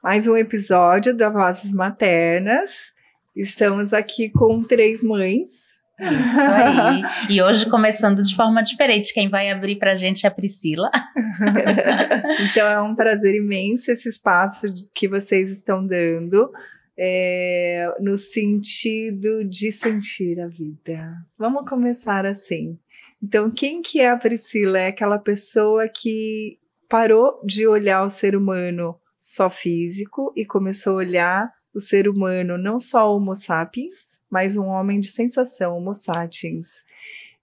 mais um episódio da Vozes Maternas. Estamos aqui com 3 mães. Isso aí. E hoje começando de forma diferente. Quem vai abrir pra gente é a Priscila. Então é um prazer imenso esse espaço que vocês estão dando, no sentido de sentir a vida. Vamos começar assim. Então, quem que é a Priscila? É aquela pessoa que parou de olhar o ser humano só físico e começou a olhar o ser humano não só Homo sapiens, mas um homem de sensação, Homo sapiens.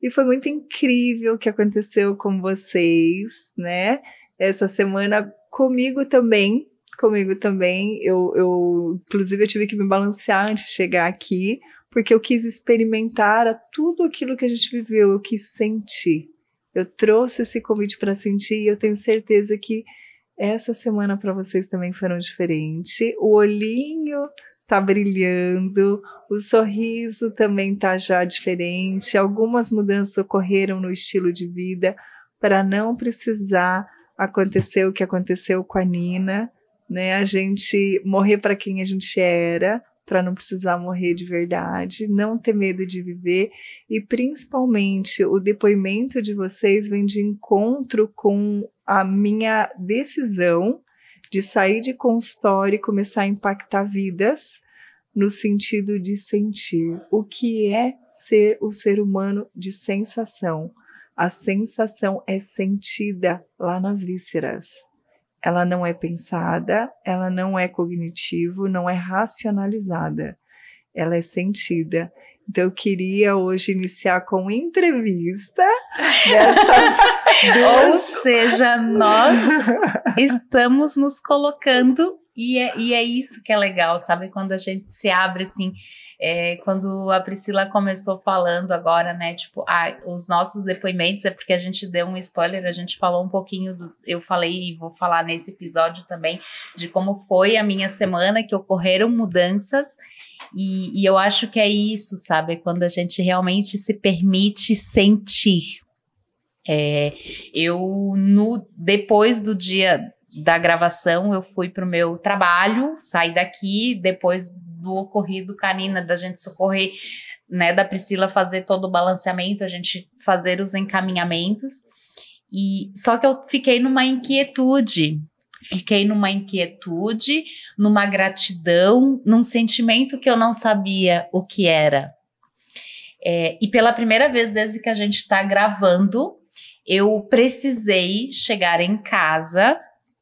E foi muito incrível o que aconteceu com vocês, né? Essa semana comigo também. Inclusive, eu tive que me balancear antes de chegar aqui, porque eu quis experimentar tudo aquilo que a gente viveu, eu quis sentir. Eu trouxe esse convite para sentir e eu tenho certeza que essa semana para vocês também foram diferente. O olhinho tá brilhando, o sorriso também tá já diferente. Algumas mudanças ocorreram no estilo de vida para não precisar acontecer o que aconteceu com a Nina, né? A gente morrer para quem a gente era, para não precisar morrer de verdade, não ter medo de viver e principalmente o depoimento de vocês vem de encontro com a minha decisão de sair de consultório e começar a impactar vidas no sentido de sentir o que é ser o ser humano de sensação. A sensação é sentida lá nas vísceras. Ela não é pensada, ela não é cognitivo, não é racionalizada. Ela é sentida. Então, eu queria hoje iniciar com entrevista dessas duas... Ou seja, nós estamos nos colocando e é isso que é legal, sabe? Quando a gente se abre assim, quando a Priscila começou falando agora, né? Tipo, os nossos depoimentos, é porque a gente deu um spoiler, a gente falou um pouquinho, eu falei e vou falar nesse episódio também, de como foi a minha semana, que ocorreram mudanças. E eu acho que é isso, sabe? Quando a gente realmente se permite sentir. Depois do dia da gravação, eu fui pro meu trabalho, saí daqui, depois do ocorrido com a Nina, da gente socorrer, né, da Priscila fazer todo o balanceamento, a gente fazer os encaminhamentos. Só que eu fiquei numa inquietude, numa gratidão, num sentimento que eu não sabia o que era. E pela primeira vez desde que a gente está gravando, eu precisei chegar em casa,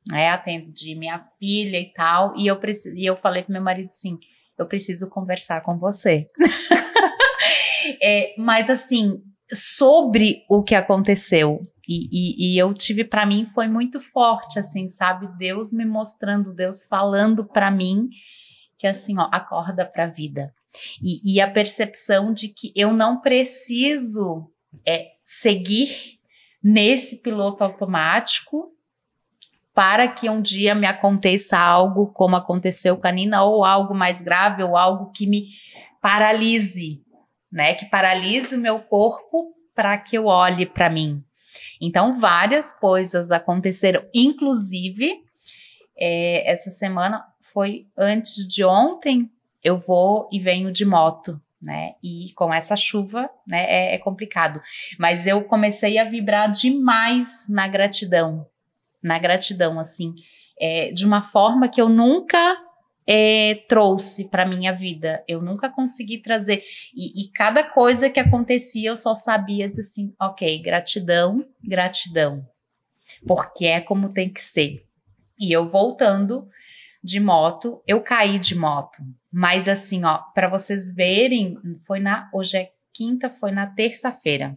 né, atendi minha filha e tal, e eu falei pro meu marido assim, eu preciso conversar com você. Mas assim, sobre o que aconteceu, e eu tive, para mim, foi muito forte, assim, sabe? Deus me mostrando, Deus falando para mim, que assim, ó, acorda pra vida. E a percepção de que eu não preciso seguir nesse piloto automático para que um dia me aconteça algo como aconteceu com a Nina, ou algo mais grave, ou algo que me paralise, né? Que paralise o meu corpo para que eu olhe para mim. Então, várias coisas aconteceram, inclusive, essa semana foi antes de ontem, eu vou e venho de moto, né? E com essa chuva, né, é complicado. Mas eu comecei a vibrar demais na gratidão, assim, de uma forma que eu nunca trouxe para minha vida. Eu nunca consegui trazer. E cada coisa que acontecia, eu só sabia dizer assim, ok, gratidão, porque é como tem que ser. E eu voltando de moto, eu caí de moto. Mas assim, ó, para vocês verem, hoje é quinta, foi na terça-feira.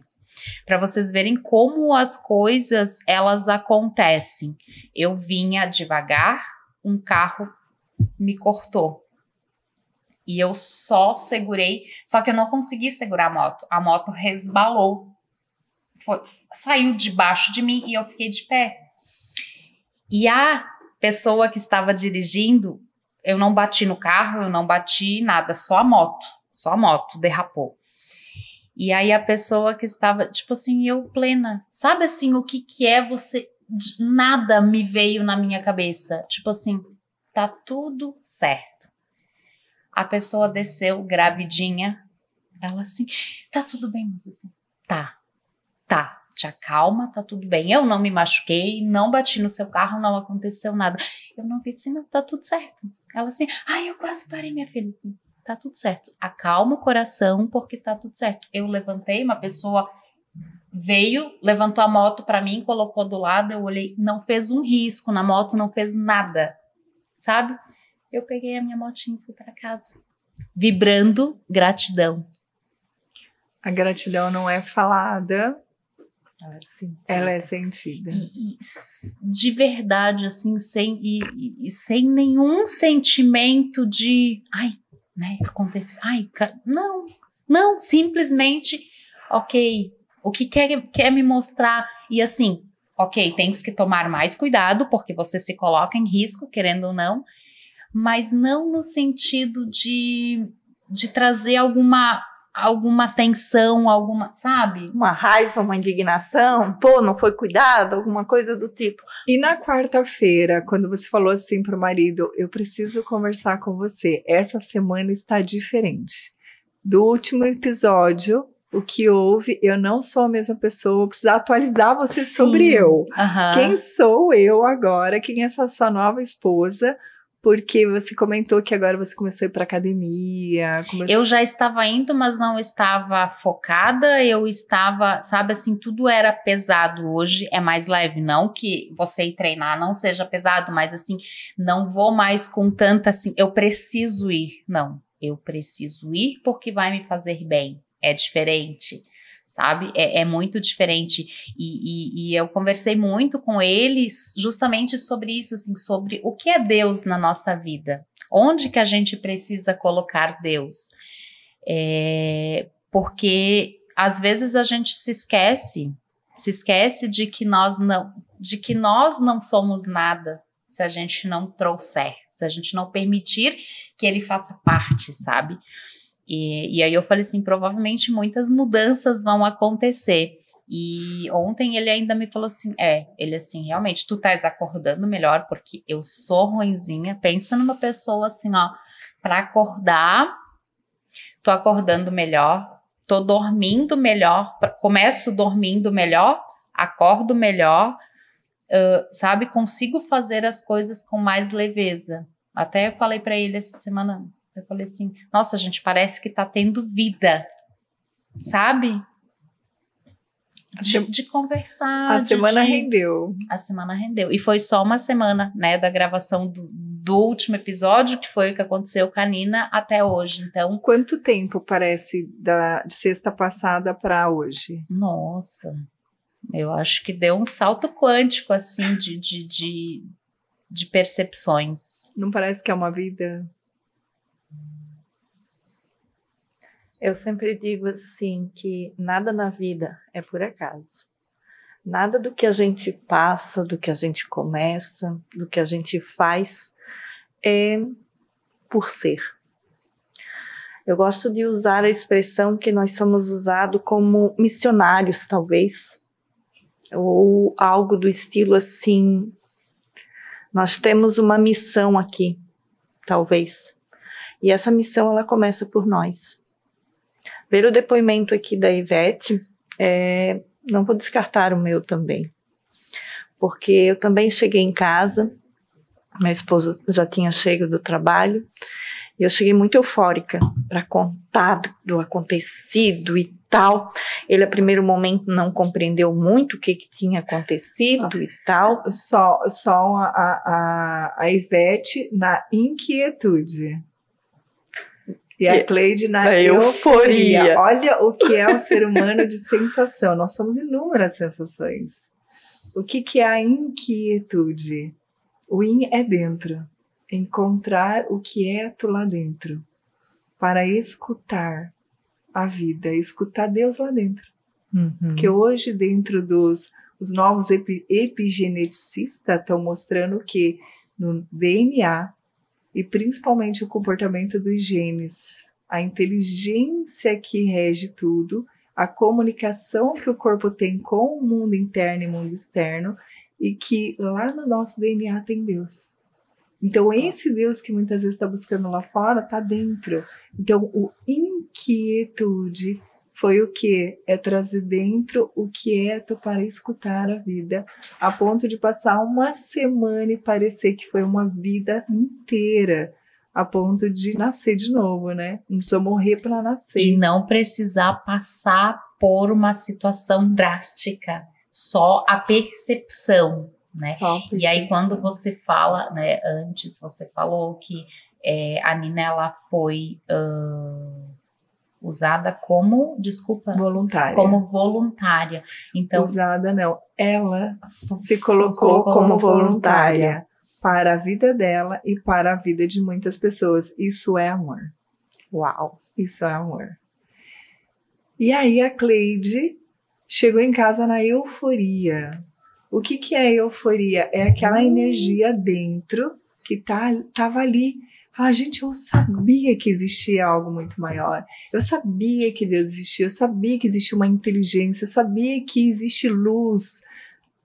Para vocês verem como as coisas, elas acontecem. Eu vinha devagar, um carro me cortou. E eu só segurei, só que eu não consegui segurar a moto. A moto resbalou. Saiu debaixo de mim e eu fiquei de pé. E a pessoa que estava dirigindo, eu não bati no carro, eu não bati nada, só a moto derrapou. E aí a pessoa que estava, tipo assim, eu plena, sabe assim, o que é você, nada me veio na minha cabeça, tipo assim, tá tudo certo. A pessoa desceu gravidinha, ela assim, tá tudo bem, mas assim, tá, te acalma, tá tudo bem. Eu não me machuquei, não bati no seu carro, não aconteceu nada. Eu não vi assim, não, tá tudo certo. Ela assim, ai, eu quase parei, minha filha, assim, tá tudo certo. Acalma o coração, porque tá tudo certo. Eu levantei, uma pessoa veio, levantou a moto pra mim, colocou do lado, eu olhei, não fez um risco na moto, não fez nada, sabe? Eu peguei a minha motinha e fui pra casa, vibrando gratidão. A gratidão não é falada, ela é sentida. E de verdade, assim, sem nenhum sentimento de, ai, né, acontece, ai, não, simplesmente, ok, o que quer me mostrar, e assim, ok, tens que tomar mais cuidado, porque você se coloca em risco, querendo ou não, mas não no sentido de trazer alguma tensão, sabe? Uma raiva, uma indignação, pô, não foi cuidado, alguma coisa do tipo. E na quarta-feira, quando você falou assim pro marido, eu preciso conversar com você, essa semana está diferente. Do último episódio, o que houve, eu não sou a mesma pessoa, eu preciso atualizar você sobre eu. Quem sou eu agora? Quem é essa sua nova esposa? Porque você comentou que agora você começou a ir para academia. Eu já estava indo, mas não estava focada. Eu estava, sabe assim, tudo era pesado. Hoje é mais leve. Não que você ir treinar não seja pesado, mas assim, não vou mais com tanta assim, eu preciso ir. Não, eu preciso ir porque vai me fazer bem. É diferente. Sabe? É muito diferente e eu conversei muito com eles justamente sobre isso, assim, sobre o que é Deus na nossa vida, onde que a gente precisa colocar Deus, porque às vezes a gente se esquece de que nós não somos nada se a gente não trouxer, se a gente não permitir que ele faça parte, sabe? E aí eu falei assim, provavelmente muitas mudanças vão acontecer. E ontem ele ainda me falou assim, ele assim, realmente, tu estás acordando melhor, porque eu sou ruinzinha. Pensa numa pessoa assim, ó, pra acordar, tô acordando melhor, tô dormindo melhor, começo dormindo melhor, acordo melhor, sabe, consigo fazer as coisas com mais leveza. Até eu falei pra ele essa semana, eu falei assim, nossa, gente, parece que tá tendo vida, sabe? De conversar. A semana rendeu. A semana rendeu. E foi só uma semana, né, da gravação do último episódio, que foi o que aconteceu com a Nina, até hoje. Então, quanto tempo parece de sexta passada para hoje? Nossa, eu acho que deu um salto quântico, assim, de percepções. Não parece que é uma vida? Eu sempre digo assim que nada na vida é por acaso. Nada do que a gente passa, do que a gente começa, do que a gente faz é por ser. Eu gosto de usar a expressão que nós somos usados como missionários, talvez, ou algo do estilo assim. Nós temos uma missão aqui, talvez, e essa missão ela começa por nós. Ver o depoimento aqui da Ivete, não vou descartar o meu também, porque eu também cheguei em casa, minha esposa já tinha chegado do trabalho, e eu cheguei muito eufórica para contar do acontecido e tal. Ele, a primeiro momento, não compreendeu muito o que tinha acontecido e tal. Só a Ivete na inquietude. E a Cleide na euforia. Olha o que é o ser humano de sensação. Nós somos inúmeras sensações. O que é a inquietude? O in é dentro. Encontrar o quieto lá dentro. Para escutar a vida. Escutar Deus lá dentro. Uhum. Porque hoje, dentro os novos epigeneticistas, estão mostrando que no DNA, e principalmente o comportamento dos genes, a inteligência que rege tudo, a comunicação que o corpo tem com o mundo interno e o mundo externo, e que lá no nosso DNA tem Deus. Então, esse Deus que muitas vezes está buscando lá fora, está dentro. Então, o inquietude foi o quê? É trazer dentro o quieto para escutar a vida, a ponto de passar uma semana e parecer que foi uma vida inteira, a ponto de nascer de novo, né? Não precisa morrer para nascer. E não precisar passar por uma situação drástica, só a percepção, né? Só a percepção. E aí quando você fala, né, antes você falou que a Nina, ela foi usada como, desculpa, voluntária. como voluntária. Então, usada não, ela se colocou como voluntária para a vida dela e para a vida de muitas pessoas. Isso é amor. Uau! Isso é amor. E aí a Cleide chegou em casa na euforia. O que é euforia? É aquela energia dentro que tava ali. Fala, gente, eu sabia que existia algo muito maior. Eu sabia que Deus existia. Eu sabia que existia uma inteligência. Eu sabia que existe luz.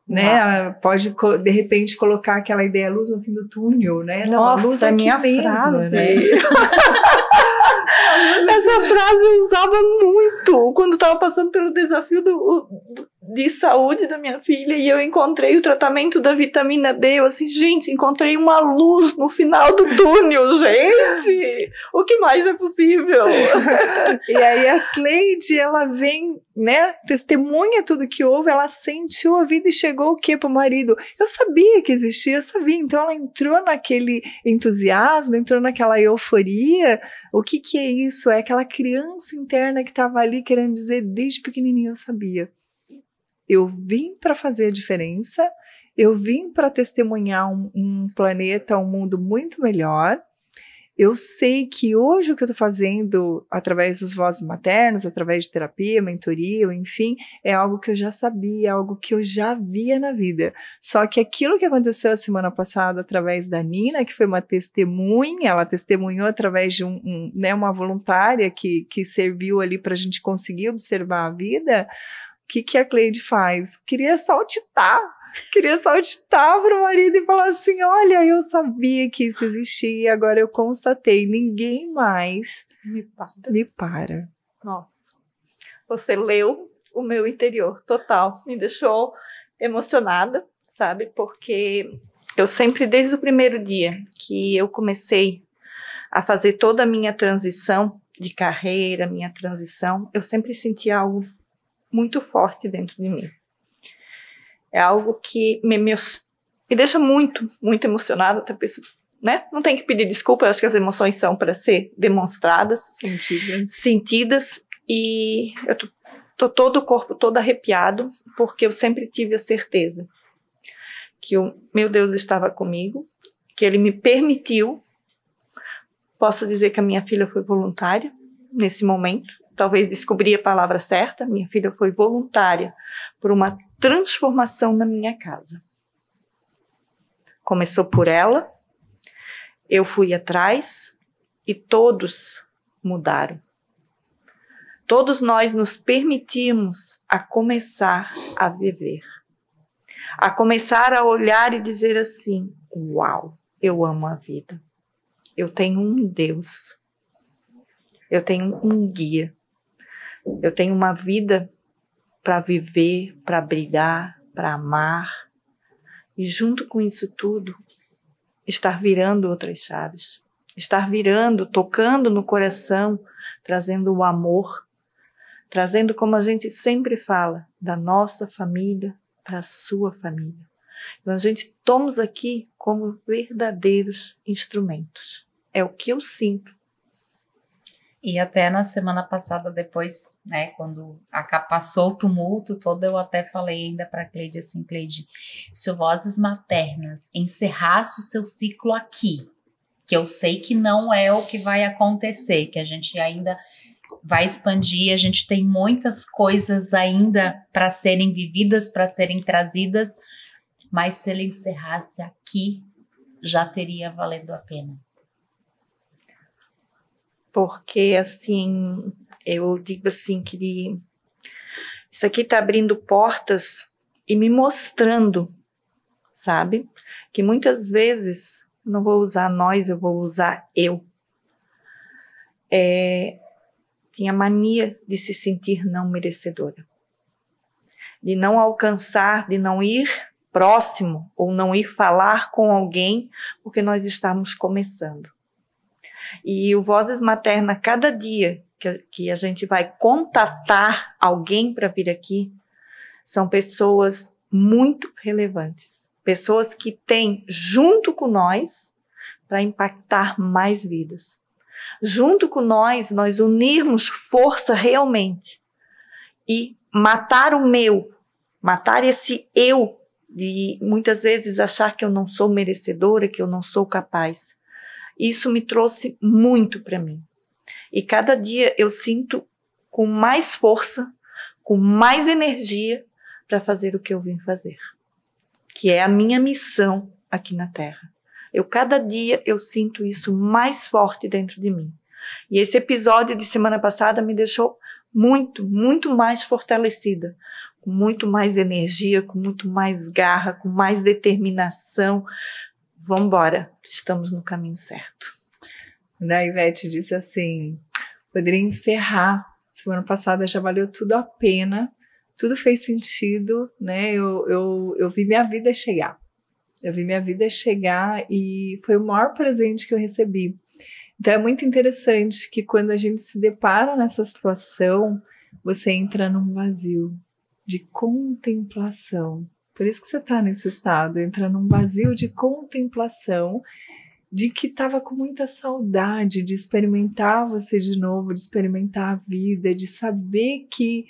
Né? Pode, de repente, colocar aquela ideia, luz no fim do túnel, né? Nossa, luz é minha mesmo, frase. Né? Essa frase eu usava muito quando estava passando pelo desafio de saúde da minha filha e eu encontrei o tratamento da vitamina D. Eu assim, gente, encontrei uma luz no final do túnel, gente! O que mais é possível? E aí a Cleide, ela vem, né, testemunha tudo que houve, ela sentiu a vida e chegou o quê pro marido? Eu sabia que existia, eu sabia. Então ela entrou naquele entusiasmo, entrou naquela euforia. O que é isso? É aquela criança interna que estava ali querendo dizer, desde pequenininho eu sabia. Eu vim para fazer a diferença, eu vim para testemunhar um planeta, um mundo muito melhor. Eu sei que hoje o que eu estou fazendo, através dos vozes maternos, através de terapia, mentoria, enfim, é algo que eu já sabia, algo que eu já via na vida. Só que aquilo que aconteceu a semana passada, através da Nina, que foi uma testemunha, ela testemunhou através de né, uma voluntária que serviu ali para a gente conseguir observar a vida. O que a Cleide faz? Queria saltitar para o marido e falar assim, olha, eu sabia que isso existia e agora eu constatei, ninguém mais me para. Nossa, você leu o meu interior, total, me deixou emocionada, sabe, porque eu sempre, desde o primeiro dia que eu comecei a fazer toda a minha transição de carreira, minha transição, eu sempre senti algo muito forte dentro de mim. É algo que me deixa muito, muito emocionada, até penso, né? Não tem que pedir desculpa, eu acho que as emoções são para ser demonstradas, sentidas, e eu tô todo o corpo todo arrepiado, porque eu sempre tive a certeza que o meu Deus estava comigo, que Ele me permitiu. Posso dizer que a minha filha foi voluntária nesse momento, talvez descobri a palavra certa, minha filha foi voluntária por uma transformação na minha casa. Começou por ela, eu fui atrás e todos mudaram. Todos nós nos permitimos a começar a viver, a começar a olhar e dizer assim, uau, eu amo a vida, eu tenho um Deus, eu tenho um guia, eu tenho uma vida para viver, para brilhar, para amar. E junto com isso tudo, estar virando outras chaves. Estar virando, tocando no coração, trazendo o amor. Trazendo, como a gente sempre fala, da nossa família para a sua família. Então a gente toma aqui como verdadeiros instrumentos. É o que eu sinto. E até na semana passada, depois, né, quando passou o tumulto todo, eu até falei ainda para Cleide assim, Cleide, se o Vozes Maternas encerrasse o seu ciclo aqui, que eu sei que não é o que vai acontecer, que a gente ainda vai expandir, a gente tem muitas coisas ainda para serem vividas, para serem trazidas, mas se ele encerrasse aqui, já teria valido a pena. Porque, assim, eu digo assim, que isso aqui está abrindo portas e me mostrando, sabe? Que muitas vezes não vou usar nós, eu vou usar eu. Tinha mania de se sentir não merecedora. De não alcançar, de não ir próximo ou não ir falar com alguém porque nós estamos começando. E o Vozes Materna, cada dia que a gente vai contatar alguém para vir aqui, são pessoas muito relevantes. Pessoas que têm, junto com nós, para impactar mais vidas. Junto com nós unirmos força realmente. E matar o meu, matar esse eu, de muitas vezes achar que eu não sou merecedora, que eu não sou capaz. Isso me trouxe muito para mim. E cada dia eu sinto com mais força, com mais energia para fazer o que eu vim fazer. Que é a minha missão aqui na Terra. Cada dia eu sinto isso mais forte dentro de mim. E esse episódio de semana passada me deixou muito, muito mais fortalecida. Com muito mais energia, com muito mais garra, com mais determinação. Vamos embora, estamos no caminho certo. A Ivete disse assim, poderia encerrar, semana passada já valeu tudo a pena, tudo fez sentido, né? Eu vi minha vida chegar. Eu vi minha vida chegar e foi o maior presente que eu recebi. Então é muito interessante que quando a gente se depara nessa situação, você entra num vazio de contemplação. Por isso que você está nesse estado, entra num vazio de contemplação, de que estava com muita saudade de experimentar você de novo, de experimentar a vida, de saber que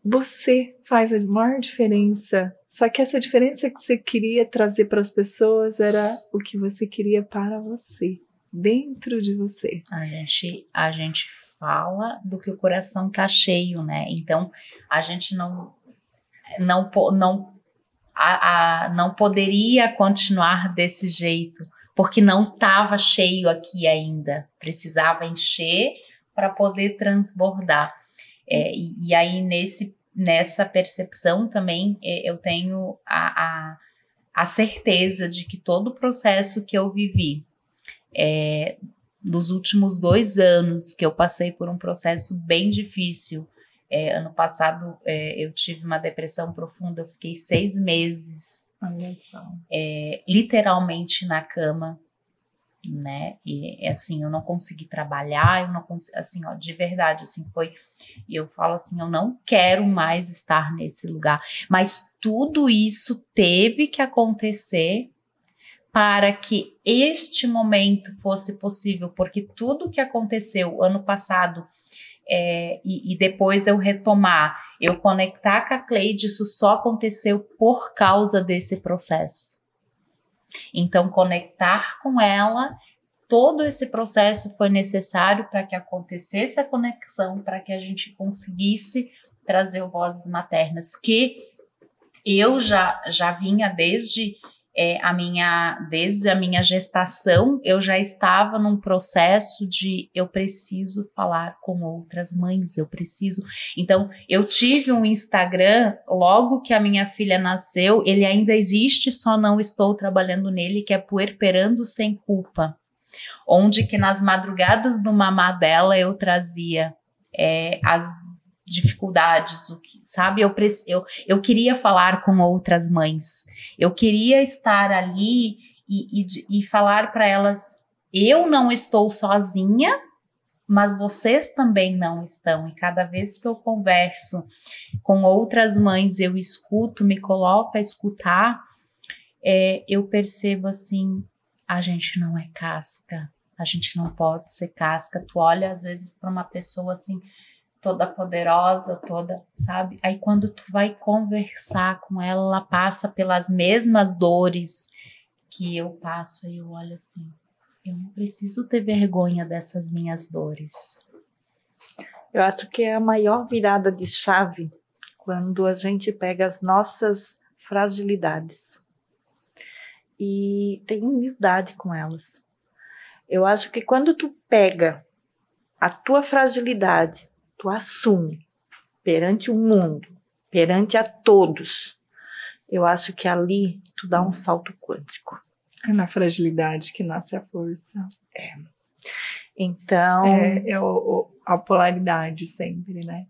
você faz a maior diferença. Só que essa diferença que você queria trazer para as pessoas era o que você queria para você, dentro de você. A gente fala do que o coração tá cheio, né? Então, a gente não poderia continuar desse jeito, porque não estava cheio aqui ainda. Precisava encher para poder transbordar. E aí, nessa percepção também, eu tenho a certeza de que todo o processo que eu vivi, nos últimos 2 anos, que eu passei por um processo bem difícil. Ano passado eu tive uma depressão profunda, eu fiquei 6 meses literalmente na cama, né? E assim, eu não consegui trabalhar, eu não consegui, assim, ó, de verdade, assim, foi, e eu falo assim, eu não quero mais estar nesse lugar, mas tudo isso teve que acontecer para que este momento fosse possível, porque tudo que aconteceu ano passado e depois eu retomar, eu conectar com a Cleide, isso só aconteceu por causa desse processo. Então, conectar com ela, todo esse processo foi necessário para que acontecesse a conexão, para que a gente conseguisse trazer o Vozes Maternas, que eu já vinha desde a minha gestação, eu já estava num processo de eu preciso falar com outras mães, Então, eu tive um Instagram logo que a minha filha nasceu, ele ainda existe, só não estou trabalhando nele, que é Puerperando Sem Culpa, onde que nas madrugadas do mamá dela eu trazia as dificuldades, sabe? Eu queria falar com outras mães, eu queria estar ali e falar para elas, eu não estou sozinha, mas vocês também não estão, e cada vez que eu converso com outras mães, eu escuto, me coloco a escutar, eu percebo assim, a gente não é casca, a gente não pode ser casca. Tu olha às vezes para uma pessoa assim, toda poderosa, toda, sabe? Aí quando tu vai conversar com ela, ela passa pelas mesmas dores que eu passo, e eu olho assim, eu não preciso ter vergonha dessas minhas dores. Eu acho que é a maior virada de chave quando a gente pega as nossas fragilidades e tem humildade com elas. Eu acho que quando tu pega a tua fragilidade, tu assume perante o mundo, perante a todos, eu acho que ali tu dá um salto quântico. É na fragilidade que nasce a força. Então... A polaridade sempre, né?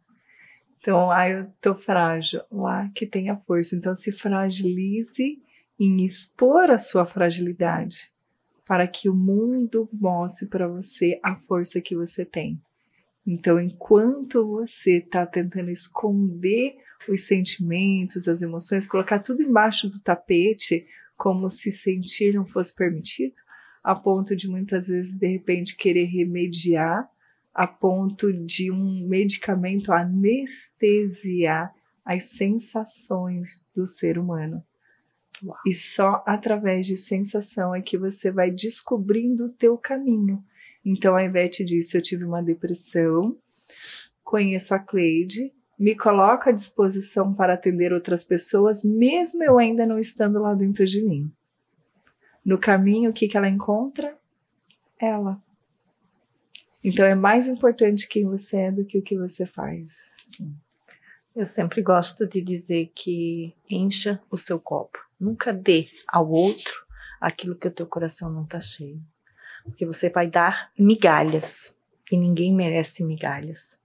Então, eu tô frágil, lá que tem a força. Então, se fragilize em expor a sua fragilidade, para que o mundo mostre para você a força que você tem. Então, enquanto você está tentando esconder os sentimentos, as emoções, colocar tudo embaixo do tapete, como se sentir não fosse permitido, a ponto de muitas vezes, de repente, querer remediar, a ponto de um medicamento anestesiar as sensações do ser humano. Uau. E só através de sensação é que você vai descobrindo o teu caminho. Então a Ivete disse, eu tive uma depressão, conheço a Cleide, me coloco à disposição para atender outras pessoas, mesmo eu ainda não estando lá dentro de mim. No caminho, o que ela encontra? Ela. Então é mais importante quem você é do que o que você faz. Sim. Eu sempre gosto de dizer que encha o seu copo. Nunca dê ao outro aquilo que o teu coração não está cheio. Porque você vai dar migalhas. E ninguém merece migalhas.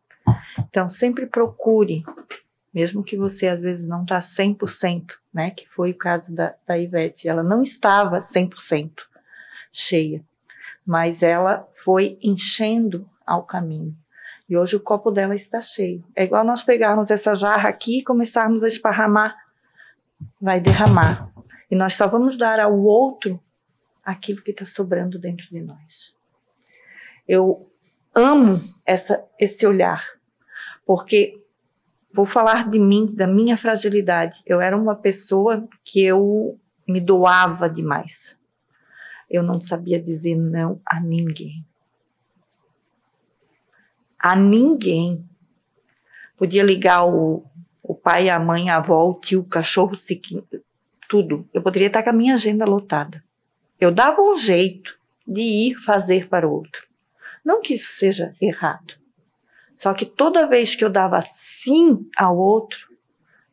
Então sempre procure, mesmo que você às vezes não está 100%, né? Que foi o caso da Ivete. Ela não estava 100% cheia. Mas ela foi enchendo ao caminho. E hoje o copo dela está cheio. É igual nós pegarmos essa jarra aqui e começarmos a esparramar. Vai derramar. E nós só vamos dar ao outro aquilo que está sobrando dentro de nós. Eu amo esse olhar. Porque vou falar de mim, da minha fragilidade. Eu era uma pessoa que eu me doava demais. Eu não sabia dizer não a ninguém. A ninguém. Podia ligar o pai, a mãe, a avó, o tio, o cachorro, tudo. Eu poderia estar com a minha agenda lotada. Eu dava um jeito de ir fazer para o outro. Não que isso seja errado. Só que toda vez que eu dava sim ao outro,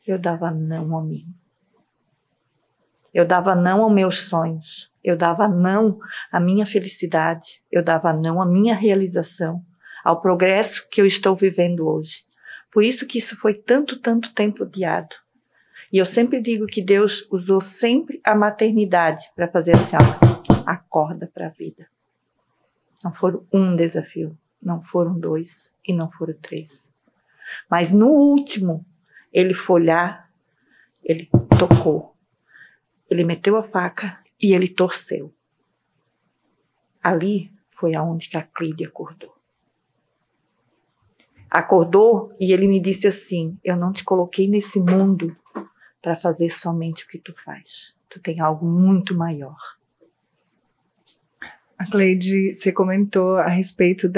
eu dava não a mim. Eu dava não aos meus sonhos. Eu dava não à minha felicidade. Eu dava não à minha realização, ao progresso que eu estou vivendo hoje. Por isso que isso foi tanto tempo adiado. E eu sempre digo que Deus usou sempre a maternidade para fazer assim, acorda para a vida. Não foram um desafio, não foram 2 e não foram 3. Mas no último, ele foi olhar, ele tocou, ele meteu a faca e ele torceu. Ali foi aonde que a Cleide acordou. Acordou e ele me disse assim, eu não te coloquei nesse mundo para fazer somente o que tu faz. Tu tem algo muito maior. A Cleide, você comentou a respeito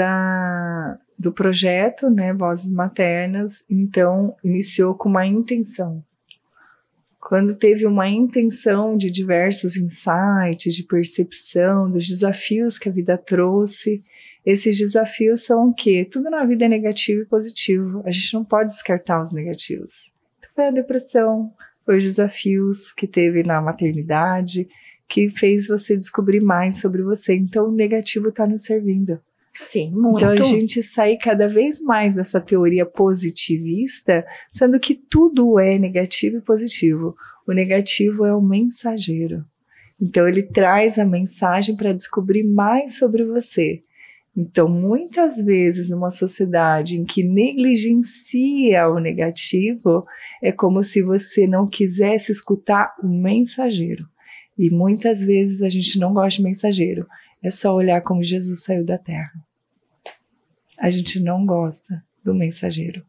do projeto, né, Vozes Maternas, então iniciou com uma intenção. Quando teve uma intenção de diversos insights, de percepção, dos desafios que a vida trouxe, esses desafios são o quê? Tudo na vida é negativo e positivo, a gente não pode descartar os negativos. Então, foi a depressão, foi os desafios que teve na maternidade, que fez você descobrir mais sobre você. Então, o negativo está nos servindo. Sim, muito. Então, a gente sai cada vez mais dessa teoria positivista, sendo que tudo é negativo e positivo. O negativo é o mensageiro. Então, ele traz a mensagem para descobrir mais sobre você. Então, muitas vezes, numa sociedade em que negligencia o negativo, é como se você não quisesse escutar o mensageiro. E muitas vezes a gente não gosta de mensageiro. É só olhar como Jesus saiu da terra. A gente não gosta do mensageiro.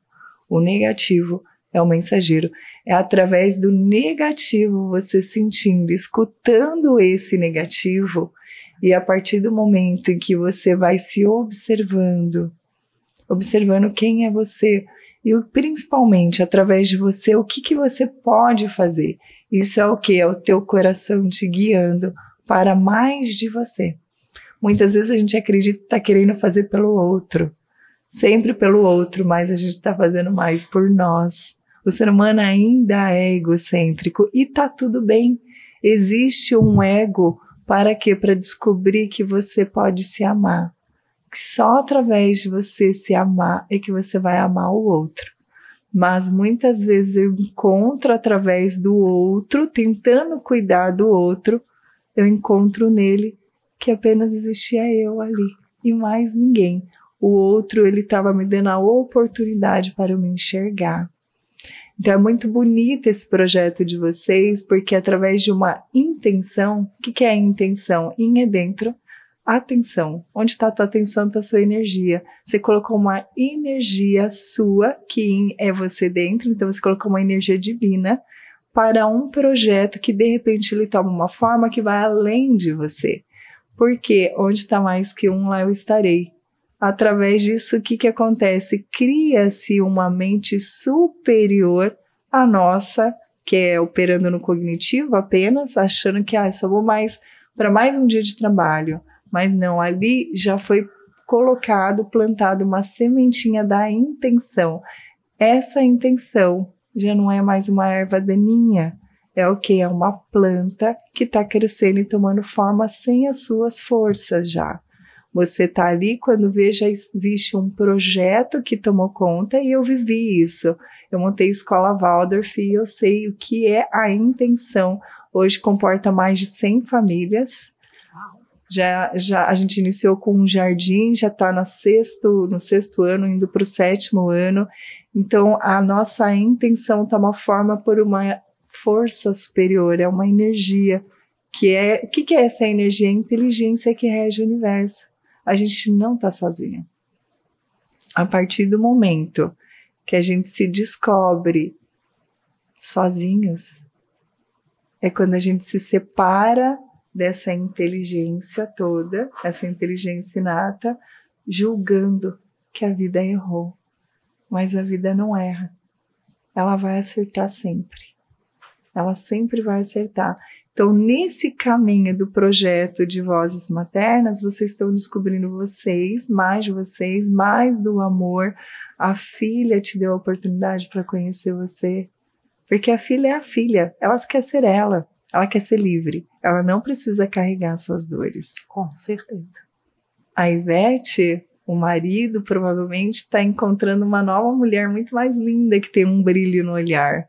O negativo é o mensageiro. É através do negativo, você sentindo, escutando esse negativo, e a partir do momento em que você vai se observando quem é você, e principalmente através de você, o que você pode fazer. Isso é o que? É o teu coração te guiando para mais de você. Muitas vezes a gente acredita que está querendo fazer pelo outro, sempre pelo outro, mas a gente está fazendo mais por nós. O ser humano ainda é egocêntrico e está tudo bem. Existe um ego Para quê? Para descobrir que você pode se amar. Que só através de você se amar é que você vai amar o outro. Mas muitas vezes eu encontro através do outro, tentando cuidar do outro, eu encontro nele que apenas existia eu ali e mais ninguém. O outro, ele estava me dando a oportunidade para eu me enxergar. Então é muito bonito esse projeto de vocês, porque através de uma intenção, o que é a intenção? In é dentro, atenção. Onde está a tua atenção, está a sua energia. Você colocou uma energia sua, que in é você dentro, então você colocou uma energia divina para um projeto que de repente ele toma uma forma que vai além de você. Porque onde está mais que um, lá eu estarei. Através disso, o que acontece? Cria-se uma mente superior à nossa, que é operando no cognitivo apenas, achando que só vou mais para mais um dia de trabalho. Mas não, ali já foi colocado, plantado uma sementinha da intenção. Essa intenção já não é mais uma erva daninha. É o que? É uma planta que está crescendo e tomando forma sem as suas forças já. Você está ali, quando vê, já existe um projeto que tomou conta e eu vivi isso. Eu montei a escola Waldorf e eu sei o que é a intenção. Hoje comporta mais de 100 famílias. Já a gente iniciou com um jardim, já está no sexto ano, indo para o 7º ano. Então, a nossa intenção toma forma por uma força superior, é uma energia. O que é essa energia? A inteligência que rege o universo. A gente não está sozinho. A partir do momento que a gente se descobre sozinhos, é quando a gente se separa dessa inteligência toda, essa inteligência inata, julgando que a vida errou. Mas a vida não erra. Ela vai acertar sempre. Ela sempre vai acertar. Então, nesse caminho do projeto de Vozes Maternas, vocês estão descobrindo mais do amor. A filha te deu a oportunidade para conhecer você. Porque a filha é a filha. Ela quer ser ela. Ela quer ser livre. Ela não precisa carregar suas dores. Com certeza. A Ivete, o marido, provavelmente está encontrando uma nova mulher muito mais linda, que tem um brilho no olhar.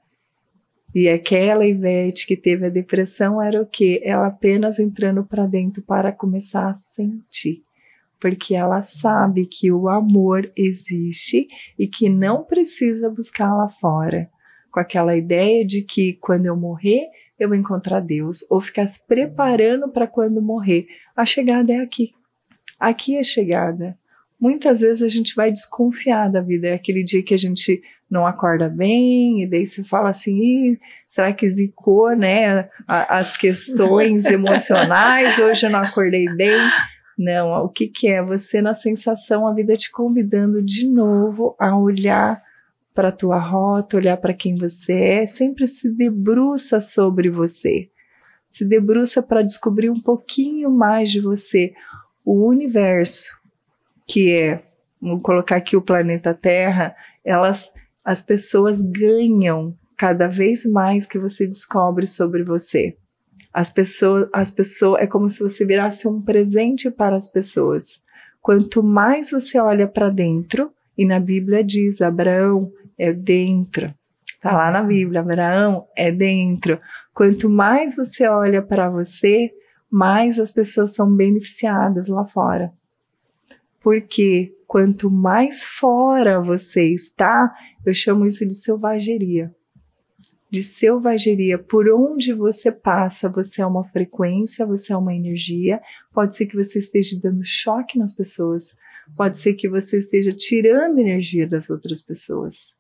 E aquela Ivete que teve a depressão era o quê? Ela apenas entrando para dentro para começar a sentir. Porque ela sabe que o amor existe e que não precisa buscar lá fora. Com aquela ideia de que quando eu morrer, eu vou encontrar Deus. Ou ficar se preparando para quando morrer. A chegada é aqui. Aqui é a chegada. Muitas vezes a gente vai desconfiar da vida. É aquele dia que a gente não acorda bem, e daí você fala assim, será que zicou, né, as questões emocionais, hoje eu não acordei bem. Não, o que é? Você na sensação, a vida te convidando de novo a olhar para a tua rota, olhar para quem você é, sempre se debruça sobre você, se debruça para descobrir um pouquinho mais de você. O universo, que é, vou colocar aqui o planeta Terra, as pessoas ganham cada vez mais que você descobre sobre você. As pessoas, é como se você virasse um presente para as pessoas. Quanto mais você olha para dentro, e na Bíblia diz, Abraão é dentro. Está lá na Bíblia, Abraão é dentro. Quanto mais você olha para você, mais as pessoas são beneficiadas lá fora. Porque quanto mais fora você está, eu chamo isso de selvageria. De selvageria. Por onde você passa, você é uma frequência, você é uma energia. Pode ser que você esteja dando choque nas pessoas. Pode ser que você esteja tirando energia das outras pessoas.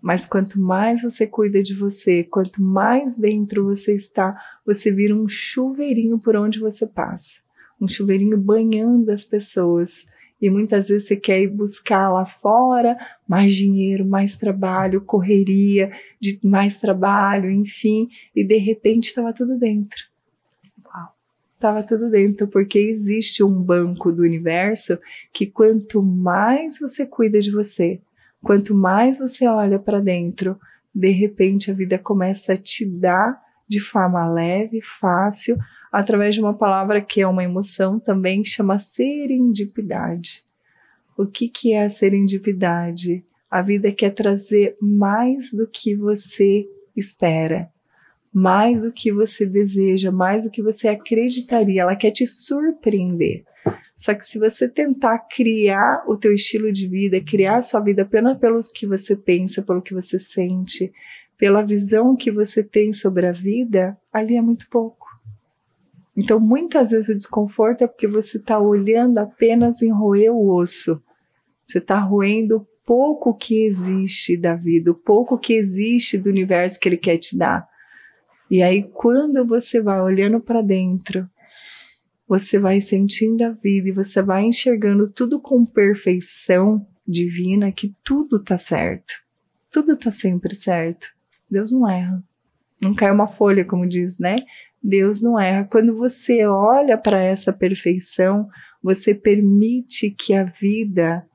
Mas quanto mais você cuida de você, quanto mais dentro você está, você vira um chuveirinho por onde você passa. Um chuveirinho banhando as pessoas. E muitas vezes você quer ir buscar lá fora mais dinheiro, mais trabalho, correria de mais trabalho, enfim. E de repente estava tudo dentro. Estava tudo dentro, porque existe um banco do universo que quanto mais você cuida de você, quanto mais você olha para dentro, de repente a vida começa a te dar de forma leve, fácil, através de uma palavra que é uma emoção também, que chama serendipidade. O que é a serendipidade? A vida quer trazer mais do que você espera, mais do que você deseja, mais do que você acreditaria. Ela quer te surpreender. Só que se você tentar criar o teu estilo de vida, criar a sua vida apenas pelo que você pensa, pelo que você sente, pela visão que você tem sobre a vida, ali é muito pouco. Então, muitas vezes o desconforto é porque você está olhando apenas em roer o osso. Você está roendo o pouco que existe da vida, o pouco que existe do universo que ele quer te dar. E aí, quando você vai olhando para dentro, você vai sentindo a vida e você vai enxergando tudo com perfeição divina, que tudo está certo. Tudo está sempre certo. Deus não erra. Não cai uma folha, como diz, né? Deus não erra. Quando você olha para essa perfeição, você permite que a vida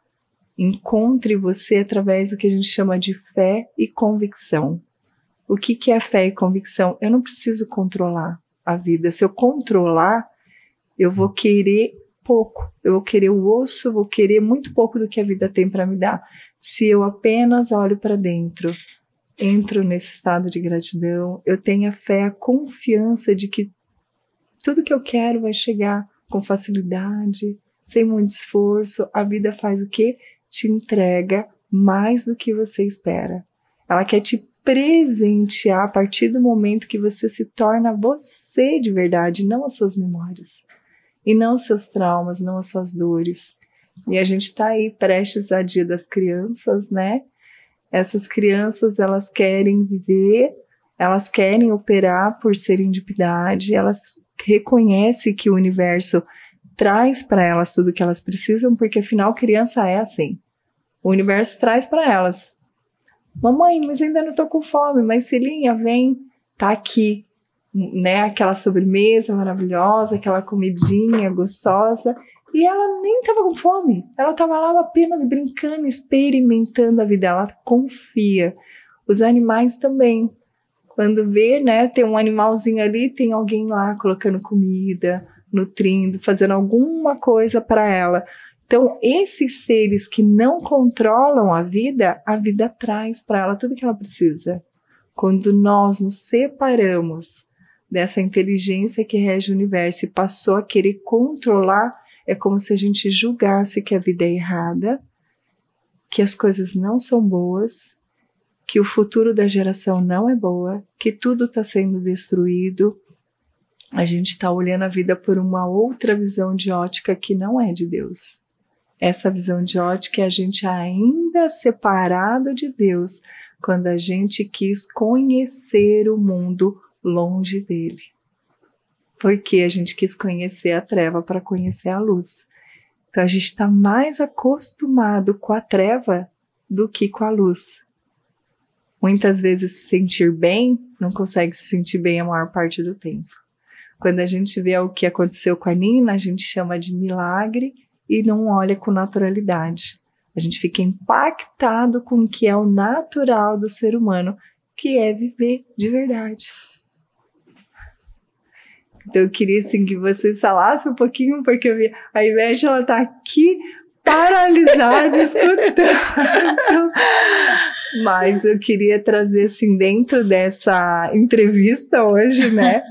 encontre você através do que a gente chama de fé e convicção. O que é fé e convicção? Eu não preciso controlar a vida. Se eu controlar, eu vou querer pouco. Eu vou querer o osso, eu vou querer muito pouco do que a vida tem para me dar. Se eu apenas olho para dentro, entro nesse estado de gratidão, eu tenho a fé, a confiança de que tudo que eu quero vai chegar com facilidade, sem muito esforço. A vida faz o quê? Te entrega mais do que você espera. Ela quer te presentear a partir do momento que você se torna você de verdade, não as suas memórias, e não os seus traumas, não as suas dores. E a gente está aí prestes a Dia das Crianças, né? Essas crianças, elas querem viver, elas querem operar por serendipidade, elas reconhecem que o universo traz para elas tudo o que elas precisam, porque afinal criança é assim. O universo traz para elas. Mamãe, mas ainda não estou com fome, mas Cilinha, vem, tá aqui, né? Aquela sobremesa maravilhosa, aquela comidinha gostosa. E ela nem estava com fome, ela estava lá apenas brincando, experimentando a vida, ela confia. Os animais também. Quando vê, né, tem um animalzinho ali, tem alguém lá colocando comida, nutrindo, fazendo alguma coisa para ela. Então, esses seres que não controlam a vida traz para ela tudo que ela precisa. Quando nós nos separamos dessa inteligência que rege o universo e passou a querer controlar, é como se a gente julgasse que a vida é errada, que as coisas não são boas, que o futuro da geração não é boa, que tudo está sendo destruído. A gente está olhando a vida por uma outra visão de ótica que não é de Deus. Essa visão de ótica é a gente ainda separado de Deus, quando a gente quis conhecer o mundo longe dele. Porque a gente quis conhecer a treva para conhecer a luz. Então a gente está mais acostumado com a treva do que com a luz. Muitas vezes se sentir bem, não consegue se sentir bem a maior parte do tempo. Quando a gente vê o que aconteceu com a Nina, a gente chama de milagre e não olha com naturalidade. A gente fica impactado com o que é o natural do ser humano, que é viver de verdade. Então eu queria assim, que vocês falassem um pouquinho, porque eu vi a Ivete, ela tá aqui paralisada escutando. Mas eu queria trazer assim, dentro dessa entrevista hoje, né?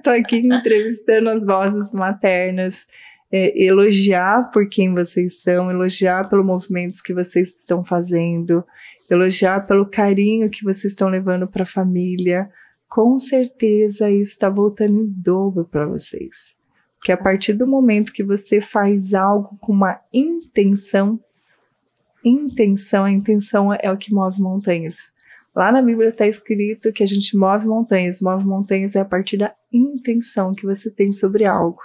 Tô aqui entrevistando as vozes maternas, elogiar por quem vocês são, elogiar pelos movimentos que vocês estão fazendo, elogiar pelo carinho que vocês estão levando para a família. Com certeza isso está voltando em dobro para vocês. Porque a partir do momento que você faz algo com uma intenção, a intenção é o que move montanhas. Lá na Bíblia está escrito que a gente move montanhas é a partir da intenção que você tem sobre algo.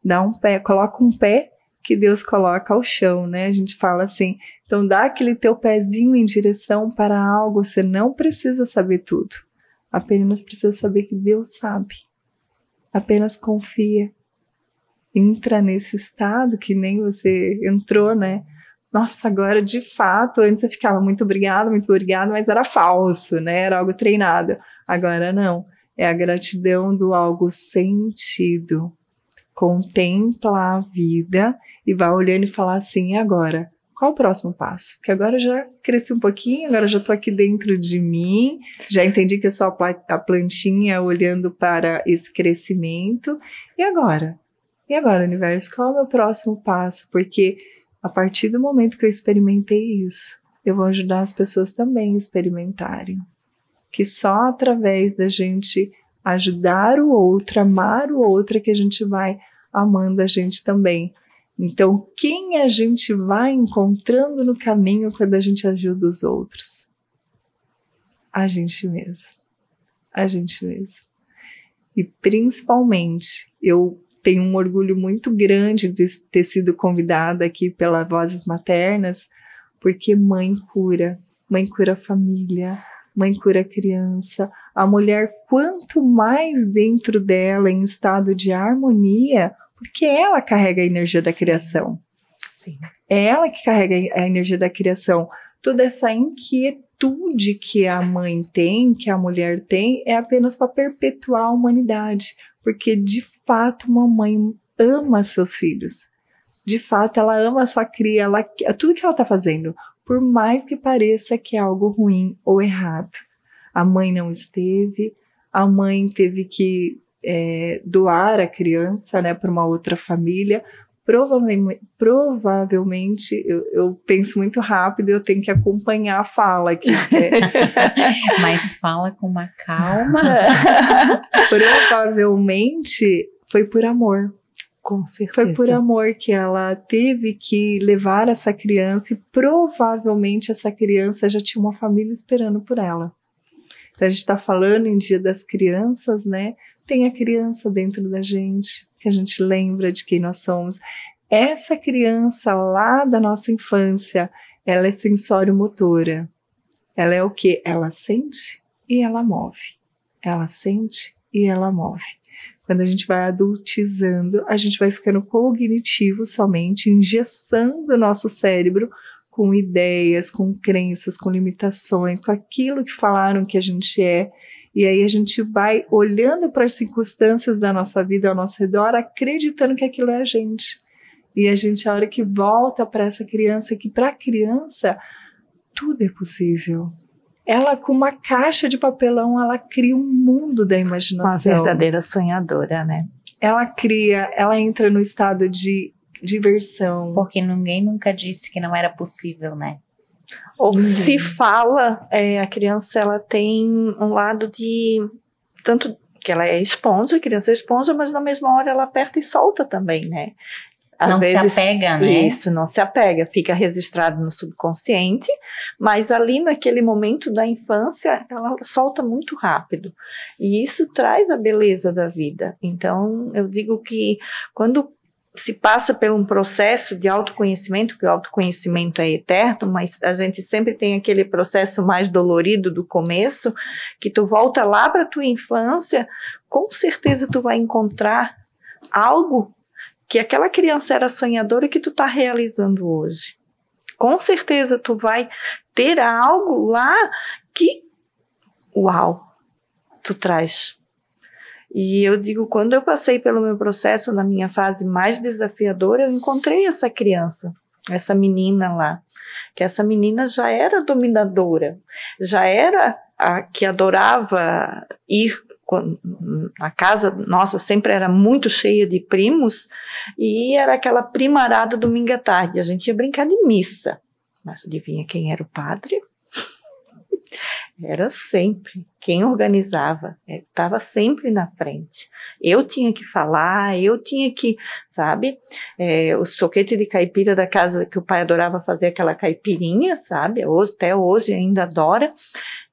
Dá um pé, coloca um pé que Deus coloca ao chão, né? A gente fala assim, então dá aquele teu pezinho em direção para algo, você não precisa saber tudo. Apenas precisa saber que Deus sabe. Apenas confia. Entra nesse estado que nem você entrou, né? Nossa, agora de fato, antes você ficava muito obrigada, mas era falso, né? Era algo treinado. Agora não. É a gratidão do algo sentido. Contempla a vida e vai olhando e falar assim, e agora? Qual o próximo passo? Porque agora eu já cresci um pouquinho, agora eu já estou aqui dentro de mim, já entendi que é só a plantinha olhando para esse crescimento. E agora? E agora, universo, qual é o meu próximo passo? Porque a partir do momento que eu experimentei isso, eu vou ajudar as pessoas também a experimentarem. Que só através da gente ajudar o outro, amar o outro, é que a gente vai amando a gente também. Então, quem a gente vai encontrando no caminho quando a gente ajuda os outros? A gente mesmo. A gente mesmo. E principalmente, eu tenho um orgulho muito grande de ter sido convidada aqui pela Vozes Maternas, porque mãe cura a família, mãe cura a criança. A mulher, quanto mais dentro dela, em estado de harmonia, porque ela carrega a energia da criação. Sim. É ela que carrega a energia da criação. Toda essa inquietude que a mãe tem, que a mulher tem, é apenas para perpetuar a humanidade. Porque, de fato, uma mãe ama seus filhos. De fato, ela ama a sua cria, tudo que ela está fazendo, por mais que pareça que é algo ruim ou errado. A mãe não esteve, a mãe teve que doar a criança, né, para uma outra família. Provavelmente eu penso muito rápido, eu tenho que acompanhar a fala aqui. Mas fala com uma calma. Provavelmente foi por amor. Com certeza. Foi por amor que ela teve que levar essa criança e provavelmente essa criança já tinha uma família esperando por ela. Então a gente está falando em Dia das Crianças, né? Tem a criança dentro da gente, que a gente lembra de quem nós somos. Essa criança lá da nossa infância, ela é sensório-motora. Ela é o quê? Ela sente e ela move. Ela sente e ela move. Quando a gente vai adultizando, a gente vai ficando cognitivo somente, engessando o nosso cérebro com ideias, com crenças, com limitações, com aquilo que falaram que a gente é. E aí a gente vai olhando para as circunstâncias da nossa vida ao nosso redor, acreditando que aquilo é a gente. E a gente, a hora que volta para essa criança, que para a criança tudo é possível. Ela, com uma caixa de papelão, ela cria um mundo da imaginação. Uma verdadeira sonhadora, né? Ela cria, ela entra no estado de diversão. Porque ninguém nunca disse que não era possível, né? Ou se fala, a criança ela tem um lado de... Tanto que ela é esponja, a criança é esponja, mas na mesma hora ela aperta e solta também, né? Às vezes, se apega, né? Isso, não se apega, fica registrado no subconsciente, mas ali naquele momento da infância, ela solta muito rápido. E isso traz a beleza da vida. Então, eu digo que quando se passa por um processo de autoconhecimento, que o autoconhecimento é eterno, mas a gente sempre tem aquele processo mais dolorido do começo, que tu volta lá para a tua infância, com certeza tu vai encontrar algo que aquela criança era sonhadora que tu está realizando hoje. Com certeza tu vai ter algo lá que, uau, tu traz. E eu digo, quando eu passei pelo meu processo, na minha fase mais desafiadora, eu encontrei essa criança, essa menina lá, que essa menina já era dominadora, já era a que adorava ir. A casa nossa sempre era muito cheia de primos e era aquela primarada domingo à tarde. A gente ia brincar de missa, mas adivinha quem era o padre? Era sempre quem organizava, estava sempre na frente. Eu tinha que falar, eu tinha que, sabe, o soquete de caipira da casa que o pai adorava fazer aquela caipirinha, sabe, até hoje ainda adora.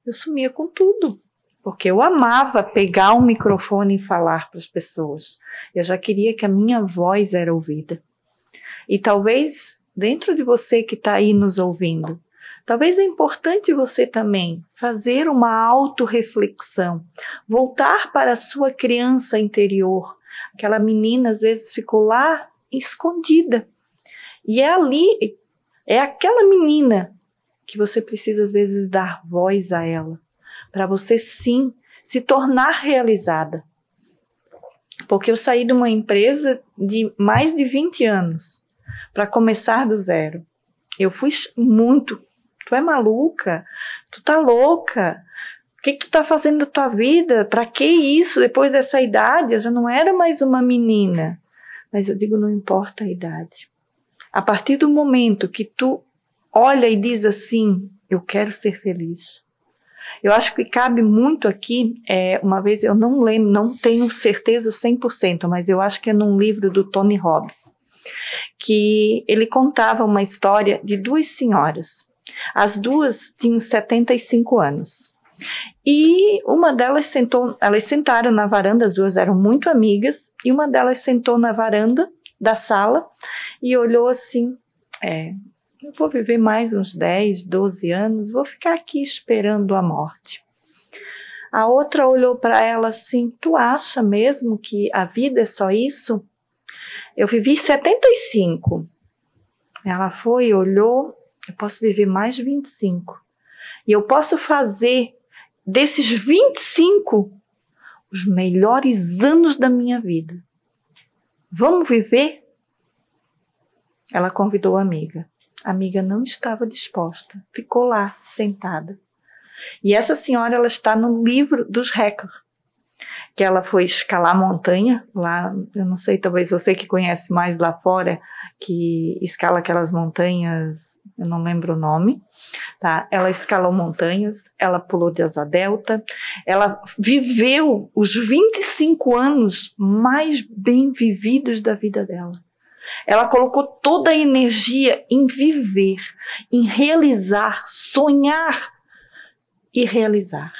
Eu sumia com tudo. Porque eu amava pegar um microfone e falar para as pessoas. Eu já queria que a minha voz era ouvida. E talvez, dentro de você que está aí nos ouvindo, talvez é importante você também fazer uma autorreflexão. Voltar para a sua criança interior. Aquela menina, às vezes, ficou lá escondida. E é ali, é aquela menina que você precisa, às vezes, dar voz a ela. Para você, sim, se tornar realizada. Porque eu saí de uma empresa de mais de 20 anos para começar do zero. Eu fui muito. Tu é maluca? Tu tá louca? O que tu tá fazendo da tua vida? Para que isso? Depois dessa idade, eu já não era mais uma menina. Mas eu digo, não importa a idade. A partir do momento que tu olha e diz assim, eu quero ser feliz. Eu acho que cabe muito aqui, uma vez eu não lembro, não tenho certeza 100%, mas eu acho que é num livro do Tony Robbins, que ele contava uma história de duas senhoras. As duas tinham 75 anos. E uma delas elas sentaram na varanda, as duas eram muito amigas, e uma delas sentou na varanda da sala e olhou assim, eu vou viver mais uns 10, 12 anos, vou ficar aqui esperando a morte. A outra olhou para ela assim, tu acha mesmo que a vida é só isso? Eu vivi 75. Ela foi e olhou, eu posso viver mais 25. E eu posso fazer desses 25 os melhores anos da minha vida. Vamos viver? Ela convidou a amiga. A amiga não estava disposta, ficou lá, sentada. E essa senhora, ela está no livro dos recordes, que ela foi escalar montanha, lá, eu não sei, talvez você que conhece mais lá fora, que escala aquelas montanhas, eu não lembro o nome, tá? Ela escalou montanhas, ela pulou de asa delta, ela viveu os 25 anos mais bem vividos da vida dela. Ela colocou toda a energia em viver, em realizar, sonhar e realizar.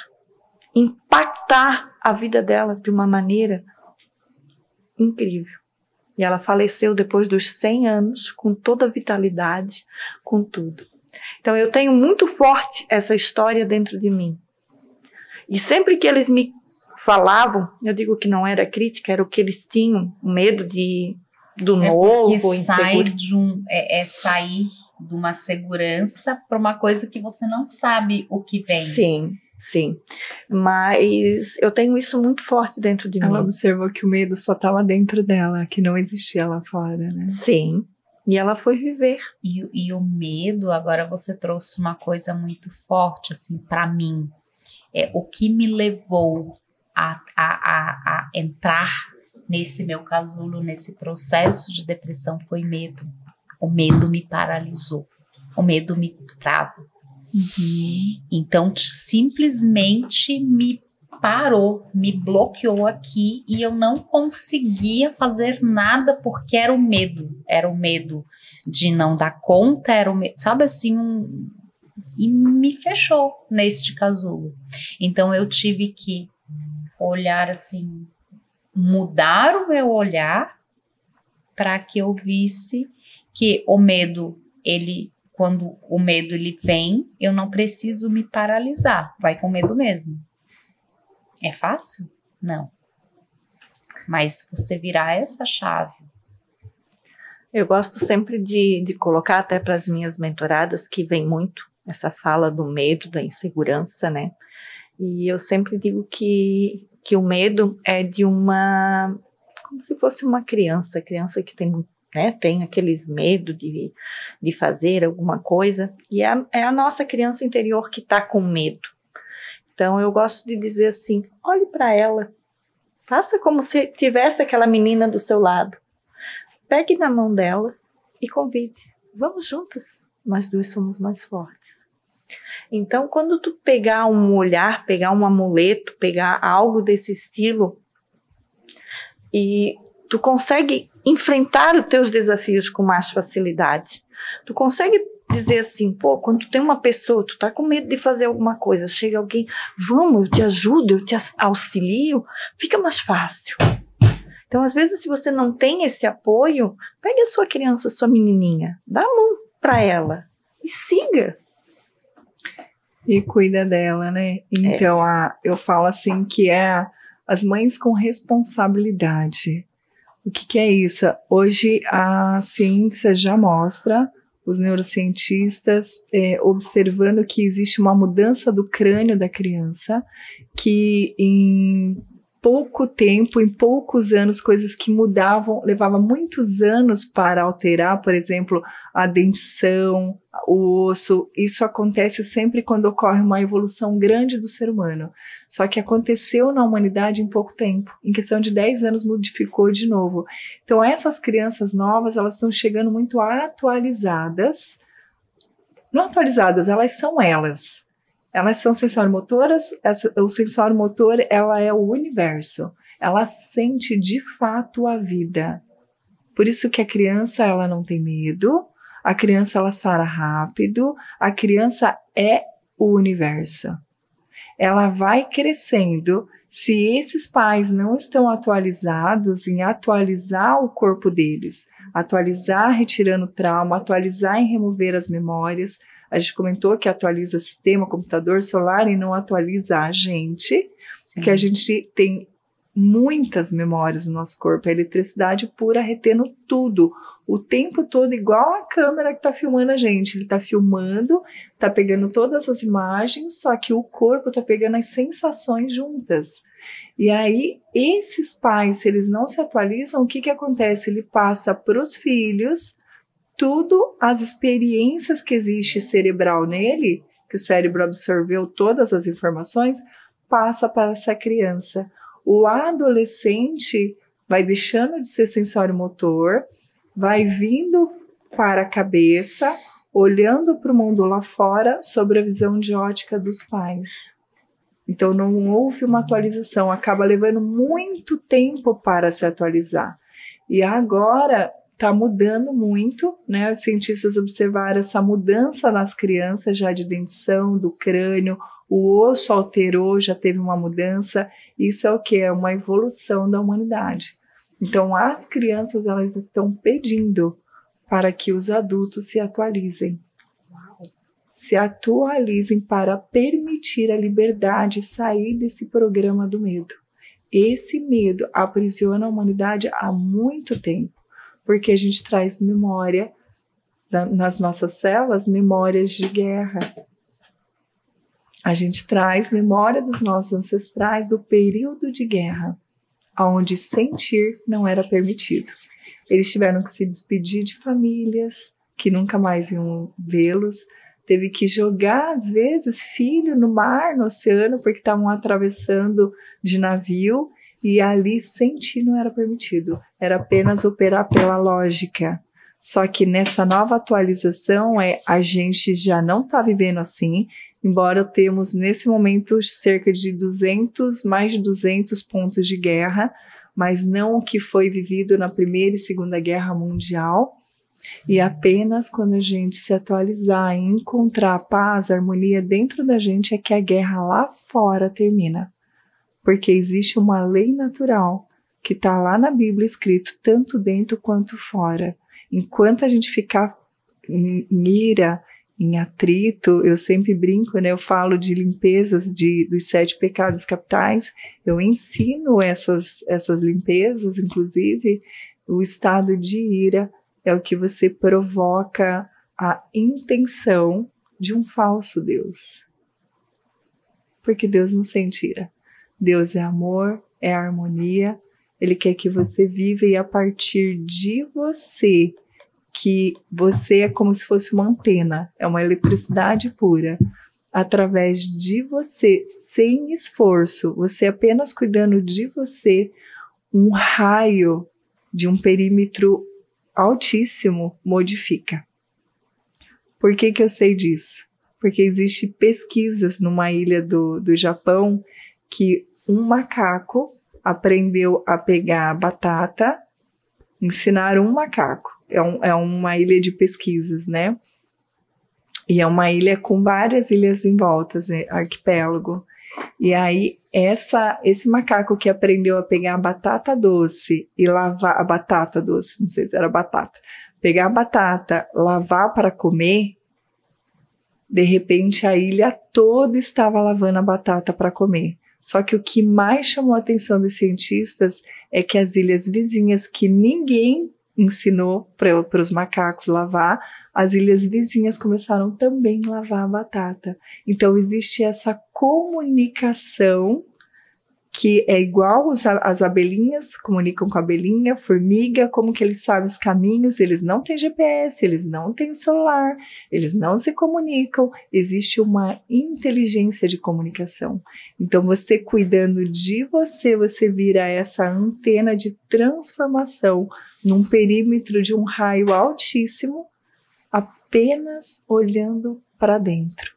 Impactar a vida dela de uma maneira incrível. E ela faleceu depois dos 100 anos, com toda a vitalidade, com tudo. Então eu tenho muito forte essa história dentro de mim. E sempre que eles me falavam, eu digo que não era crítica, era o que eles tinham, medo do novo, sair sair de uma segurança para uma coisa que você não sabe o que vem. Sim, sim. Mas eu tenho isso muito forte dentro de mim. Ela observou que o medo só estava dentro dela, que não existia lá fora, né? Sim. E ela foi viver. E o medo, agora você trouxe uma coisa muito forte, assim, para mim. O que me levou a entrar nesse meu casulo, nesse processo de depressão, foi medo. O medo me paralisou. O medo me trava. Uhum. Então, simplesmente me parou, me bloqueou aqui e eu não conseguia fazer nada porque era o medo. Era o medo de não dar conta, era o medo, sabe assim, e me fechou neste casulo. Então, eu tive que olhar assim, mudar o meu olhar para que eu visse que o medo, quando o medo ele vem, eu não preciso me paralisar, vai com medo mesmo. É fácil? Não. Mas você virar essa chave. Eu gosto sempre de colocar até para as minhas mentoradas, que vem muito essa fala do medo, da insegurança, né? E eu sempre digo que o medo é de como se fosse uma criança que tem aqueles medo de fazer alguma coisa, e é a nossa criança interior que está com medo. Então eu gosto de dizer assim, olhe para ela, faça como se tivesse aquela menina do seu lado, pegue na mão dela e convide, vamos juntas, nós duas somos mais fortes. Então, quando tu pegar um olhar, pegar um amuleto, pegar algo desse estilo, e tu consegue enfrentar os teus desafios com mais facilidade. Tu consegue dizer assim, quando tu tem uma pessoa, tu tá com medo de fazer alguma coisa, chega alguém, vamos, eu te ajudo, eu te auxilio, fica mais fácil. Então, às vezes, se você não tem esse apoio, pegue a sua criança, a sua menininha, dá a mão para ela e siga. E cuida dela, né? Então, eu falo assim que as mães com responsabilidade. O que é isso? Hoje a ciência já mostra os neurocientistas observando que existe uma mudança do crânio da criança, que em pouco tempo, em poucos anos, coisas que mudavam, levava muitos anos para alterar, por exemplo, a dentição, o osso. Isso acontece sempre quando ocorre uma evolução grande do ser humano. Só que aconteceu na humanidade em pouco tempo. Em questão de 10 anos modificou de novo. Então essas crianças novas, elas estão chegando muito atualizadas. Não atualizadas, elas são elas. Elas são sensorimotoras, o sensório-motor, ela é o universo. Ela sente de fato a vida. Por isso que a criança, ela não tem medo, a criança, ela sara rápido, a criança é o universo. Ela vai crescendo. Se esses pais não estão atualizados em atualizar o corpo deles, atualizar retirando trauma, atualizar em remover as memórias. A gente comentou que atualiza sistema, computador, celular e não atualiza a gente, porque a gente tem muitas memórias no nosso corpo, a eletricidade pura retendo tudo, o tempo todo, igual a câmera que está filmando a gente. Ele está filmando, está pegando todas as imagens, só que o corpo está pegando as sensações juntas. E aí, esses pais, se eles não se atualizam, o que acontece? Ele passa para os filhos tudo, as experiências que existe cerebral nele, que o cérebro absorveu todas as informações, passa para essa criança. O adolescente vai deixando de ser sensório-motor, vai vindo para a cabeça, olhando para o mundo lá fora, sobre a visão de ótica dos pais. Então não houve uma atualização, acaba levando muito tempo para se atualizar. E agora está mudando muito, né? Os cientistas observaram essa mudança nas crianças já de dentição, do crânio, o osso alterou, já teve uma mudança. Isso é o que? É uma evolução da humanidade. Então as crianças, elas estão pedindo para que os adultos se atualizem. Se atualizem para permitir a liberdade sair desse programa do medo. Esse medo aprisiona a humanidade há muito tempo, porque a gente traz memória nas nossas células, memórias de guerra. A gente traz memória dos nossos ancestrais do período de guerra, onde sentir não era permitido. Eles tiveram que se despedir de famílias que nunca mais iam vê-los, teve que jogar, às vezes, filho no mar, no oceano, porque estavam atravessando de navio, e ali sentir não era permitido, era apenas operar pela lógica. Só que nessa nova atualização, a gente já não está vivendo assim, embora temos nesse momento cerca de mais de 200 pontos de guerra, mas não o que foi vivido na Primeira e Segunda Guerra Mundial. E apenas quando a gente se atualizar e encontrar a paz, a harmonia dentro da gente, é que a guerra lá fora termina. Porque existe uma lei natural que está lá na Bíblia escrito, tanto dentro quanto fora. Enquanto a gente ficar em ira, em atrito, eu sempre brinco, né? Eu falo de limpezas dos 7 pecados capitais, eu ensino essas limpezas, inclusive o estado de ira é o que você provoca a intenção de um falso Deus. Porque Deus não sente ira. Deus é amor, é harmonia. Ele quer que você viva e a partir de você, que você é como se fosse uma antena, é uma eletricidade pura. Através de você, sem esforço, você apenas cuidando de você, um raio de um perímetro altíssimo modifica. Por que eu sei disso? Porque existem pesquisas numa ilha do Japão que um macaco aprendeu a pegar batata, ensinaram um macaco. É uma ilha de pesquisas, né? E é uma ilha com várias ilhas em volta, arquipélago. E aí, esse macaco que aprendeu a pegar a batata doce e lavar a batata doce, não sei se era batata, pegar a batata, lavar para comer, de repente a ilha toda estava lavando a batata para comer. Só que o que mais chamou a atenção dos cientistas é que as ilhas vizinhas, que ninguém ensinou para os macacos lavar, as ilhas vizinhas começaram também a lavar a batata. Então existe essa comunicação que é igual as abelhinhas comunicam com a abelhinha, formiga, como que eles sabem os caminhos, eles não têm GPS, eles não têm celular, eles não se comunicam, existe uma inteligência de comunicação. Então você cuidando de você, você vira essa antena de transformação num perímetro de um raio altíssimo, apenas olhando para dentro,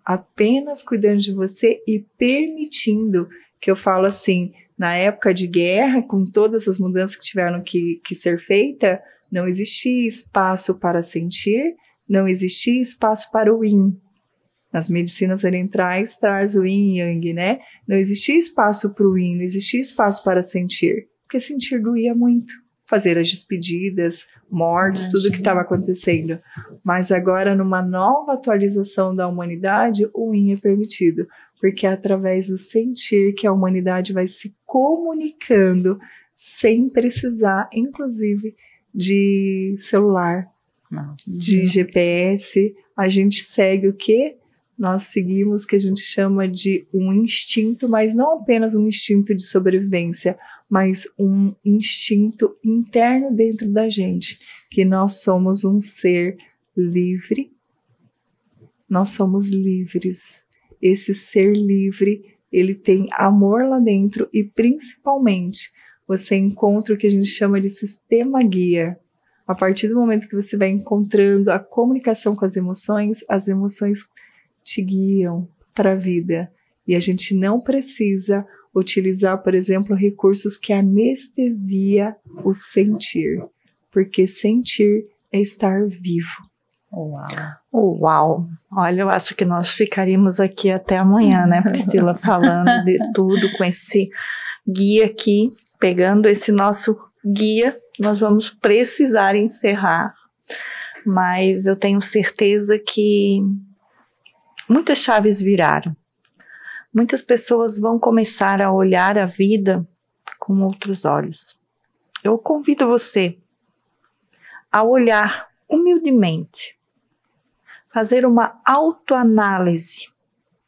apenas cuidando de você e permitindo, que eu falo assim, na época de guerra, com todas as mudanças que tiveram que ser feitas, não existia espaço para sentir, não existia espaço para o yin. Nas medicinas orientais traz o yin e yang, né? Não existia espaço para o yin, não existia espaço para sentir, porque sentir doía muito. Fazer as despedidas, mortes, tudo que estava acontecendo. Mas agora, numa nova atualização da humanidade, o yin é permitido. Porque é através do sentir que a humanidade vai se comunicando sem precisar, inclusive, de celular, de GPS. A gente segue o quê? Nós seguimos o que a gente chama de um instinto, mas não apenas um instinto de sobrevivência, mas um instinto interno dentro da gente, que nós somos um ser livre, nós somos livres. Esse ser livre, ele tem amor lá dentro e principalmente você encontra o que a gente chama de sistema guia. A partir do momento que você vai encontrando a comunicação com as emoções te guiam para a vida. E a gente não precisa utilizar, por exemplo, recursos que anestesia o sentir, porque sentir é estar vivo. Uau! Olha, eu acho que nós ficaríamos aqui até amanhã, né, Priscila, falando de tudo com esse guia aqui, pegando esse nosso guia, nós vamos precisar encerrar, mas eu tenho certeza que muitas chaves viraram, muitas pessoas vão começar a olhar a vida com outros olhos. Eu convido você a olhar humildemente, fazer uma autoanálise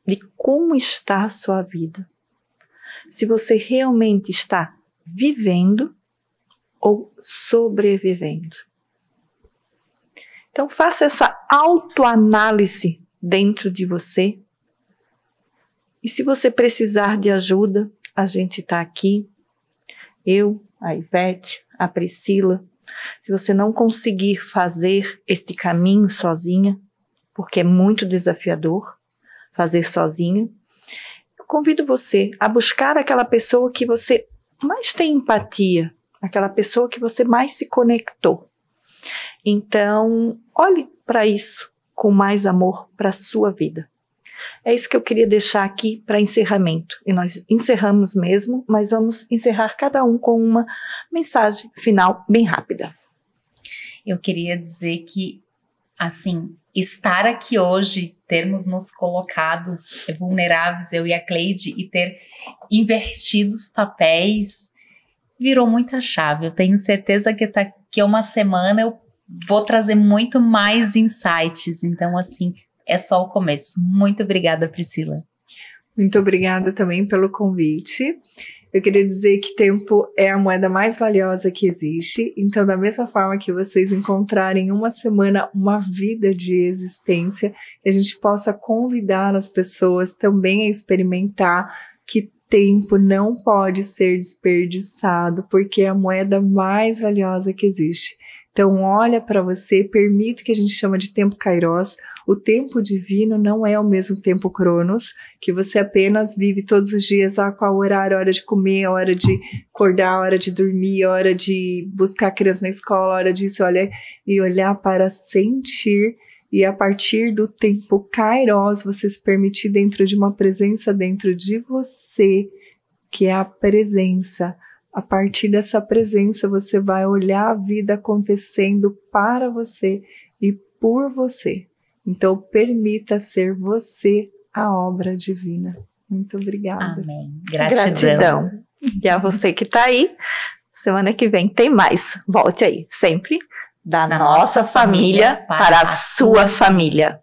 de como está a sua vida. Se você realmente está vivendo ou sobrevivendo. Então faça essa autoanálise dentro de você. E se você precisar de ajuda, a gente está aqui. Eu, a Ivete, a Priscila. Se você não conseguir fazer este caminho sozinha, porque é muito desafiador fazer sozinha, eu convido você a buscar aquela pessoa que você mais tem empatia, aquela pessoa que você mais se conectou. Então, olhe para isso com mais amor para a sua vida. É isso que eu queria deixar aqui para encerramento. E nós encerramos mesmo, mas vamos encerrar cada um com uma mensagem final bem rápida. Eu queria dizer que, assim, estar aqui hoje, termos nos colocado vulneráveis, eu e a Cleide, e ter invertido os papéis, virou muita chave. Eu tenho certeza que daqui a uma semana eu vou trazer muito mais insights. Então, assim, é só o começo. Muito obrigada, Priscila. Muito obrigada também pelo convite. Eu queria dizer que tempo é a moeda mais valiosa que existe. Então, da mesma forma que vocês encontrarem em uma semana uma vida de existência, que a gente possa convidar as pessoas também a experimentar que tempo não pode ser desperdiçado, porque é a moeda mais valiosa que existe. Então, olha para você, permite que a gente chama de tempo Kairos. O tempo divino não é o mesmo tempo Cronos, que você apenas vive todos os dias, qual horário, hora de comer, hora de acordar, hora de dormir, hora de buscar a criança na escola, hora disso, olha, e olhar para sentir. E a partir do tempo Kairos, você se permitir dentro de uma presença dentro de você, que é a presença. A partir dessa presença, você vai olhar a vida acontecendo para você e por você. Então, permita ser você a obra divina. Muito obrigada. Amém. Gratidão. E a você que está aí, Semana que vem tem mais. Volte aí, sempre da nossa família para a sua família.